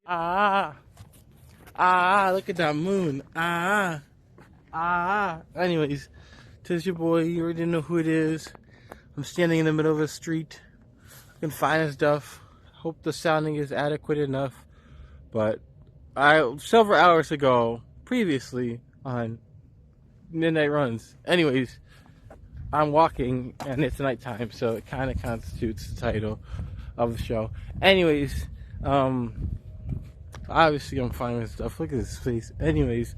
Ah, look at that moon. Anyways, this is your boy. You already know who it is. I'm standing in the middle of a street. I can find stuff. Hope the sounding is adequate enough. But several hours ago, previously on Midnight Runs. Anyways, I'm walking and it's nighttime, so it kind of constitutes the title of the show. Anyways, obviously I'm finding stuff. Look at his face. Anyways,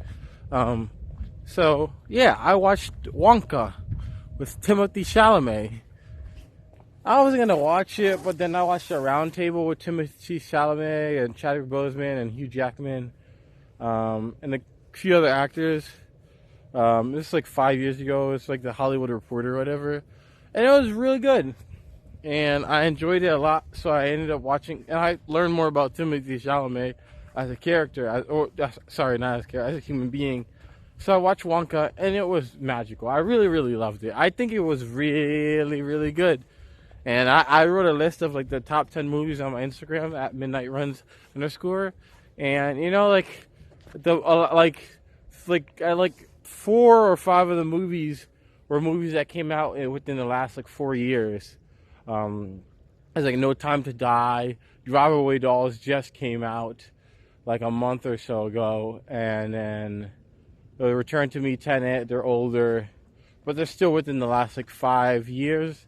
so yeah, I watched Wonka with Timothy Chalamet. I wasn't gonna watch it, but then I watched a roundtable with Timothy Chalamet and Chadwick Boseman and Hugh Jackman, and a few other actors. This is like 5 years ago. It's like the Hollywood Reporter or whatever, and it was really good. And I enjoyed it a lot, so I ended up watching, and I learned more about Timothy Chalamet as a character, sorry, not as a character, as a human being. So I watched Wonka, and it was magical. I really, really loved it. I think it was really, really good. And I wrote a list of like the top 10 movies on my Instagram at midnightruns_. And you know, like I like 4 or 5 of the movies were movies that came out within the last like 4 years. It's like No Time to Die, Drive Away Dolls just came out like a month or so ago, and then Return to Me, Tenet, they're older, but they're still within the last like 5 years.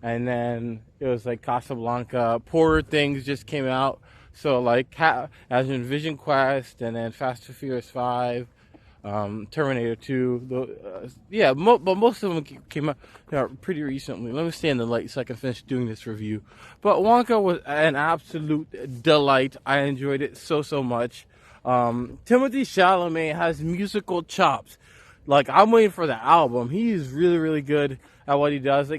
And then it was like Casablanca, Poorer Things just came out, so like as in Vision Quest, and then Fast and Furious 5, Terminator 2. But most of them came out pretty recently. Let me stay in the light so I can finish doing this review. But Wonka was an absolute delight. I enjoyed it so much. Timothy Chalamet has musical chops. Like, I'm waiting for the album. He's really, really good at what he does.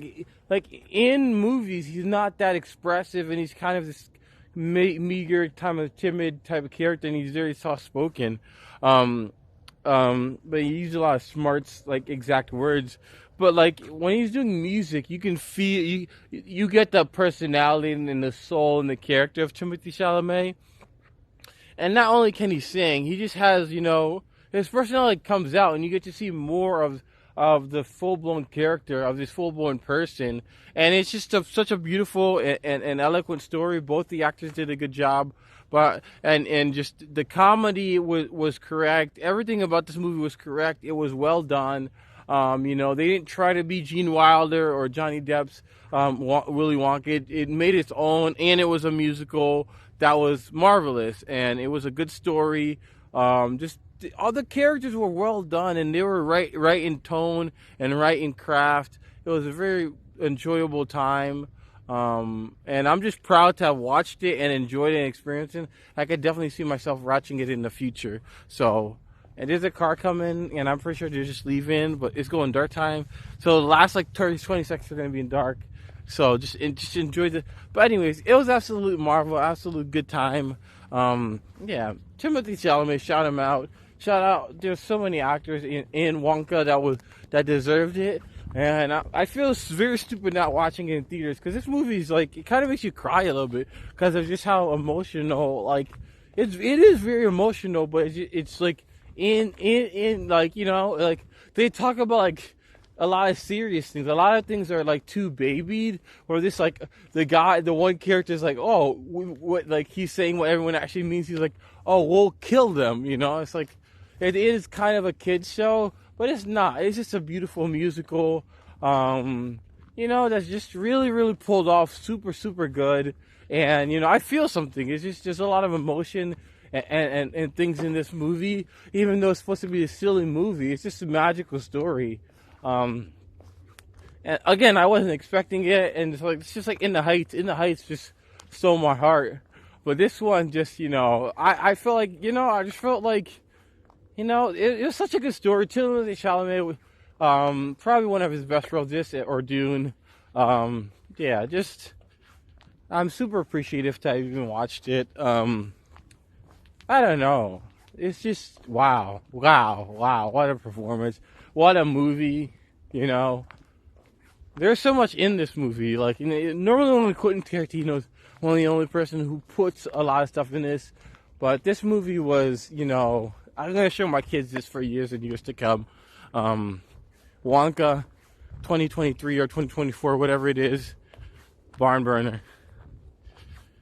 Like in movies, he's not that expressive, and he's kind of this meager, kind of timid type of character, and he's very soft-spoken. But he uses a lot of smarts, like exact words. But like when he's doing music, you can feel you get the personality and the soul and the character of Timothy Chalamet. And not only can he sing, he just has, you know, his personality comes out, and you get to see more of the full-blown character of this full-blown person. And it's just such a beautiful and eloquent story. Both the actors did a good job, but and just the comedy was correct. Everything about this movie was correct. It was well done. You know, they didn't try to be Gene Wilder or Johnny Depp's Willy Wonka. It made its own, and it was a musical that was marvelous, and it was a good story. Just all the characters were well done, and they were right in tone and right in craft. It was a very enjoyable time, and I'm just proud to have watched it and enjoyed it and experienced it. I could definitely see myself watching it in the future. So, and there's a car coming, and I'm pretty sure they're just leaving, but it's going dark time. So the last like 20 seconds are going to be in dark. So just enjoy the. But anyways, it was absolute marvel, absolute good time. Yeah, Timothy Chalamet, shout him out. Shout out! There's so many actors in Wonka that deserved it, and I feel very stupid not watching it in theaters, because this movie is like, it kind of makes you cry a little bit because of just how emotional. Like it is very emotional, but it's like in like, you know, like they talk about like a lot of serious things. A lot of things are like too babied, or this like the one character is like, oh, what, like he's saying what everyone actually means. He's like, oh, we'll kill them. You know, it's like. It is kind of a kid's show, but it's not. It's just a beautiful musical, you know, that's just really, really pulled off super good. And, you know, I feel something. It's just there's a lot of emotion and things in this movie, even though it's supposed to be a silly movie. It's just a magical story. And again, I wasn't expecting it, and it's just like In the Heights just stole my heart. But this one just, you know, I felt like, you know, I just felt like, you know, it was such a good story. Timothy Chalamet, probably one of his best roles, this or Dune. Yeah, just I'm super appreciative to have even watched it. I don't know. It's just wow, what a performance, what a movie. You know, there's so much in this movie. Like, you know, normally only Quentin Tarantino's one of the only person who puts a lot of stuff in this. But this movie was, you know, I'm going to show my kids this for years and years to come. Wonka, 2023 or 2024, whatever it is, barn burner.